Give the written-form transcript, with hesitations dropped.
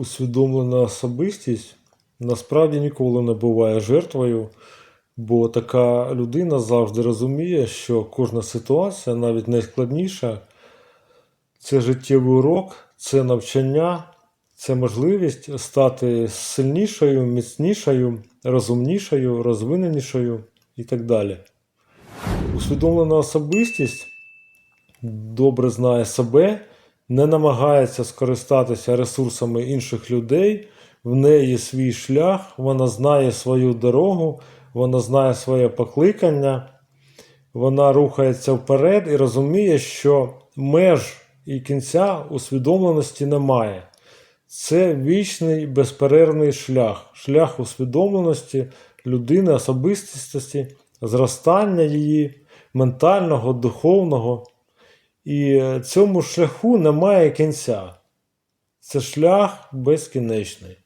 усвідомлена особистість насправді ніколи не буває жертвою, бо така людина завжди розуміє, що кожна ситуація, навіть найскладніша, це життєвий урок, це навчання, це можливість стати сильнішою, міцнішою, розумнішою, розвиненішою і так далі. Усвідомлена особистість добре знає себе, не намагається скористатися ресурсами інших людей, в неї свій шлях, вона знає свою дорогу, вона знає своє покликання, вона рухається вперед і розуміє, що меж і кінця усвідомленості немає. Це вічний безперервний шлях, шлях усвідомленості людини, особистості, зростання її ментального, духовного. І цьому шляху немає кінця. Це шлях безкінечний.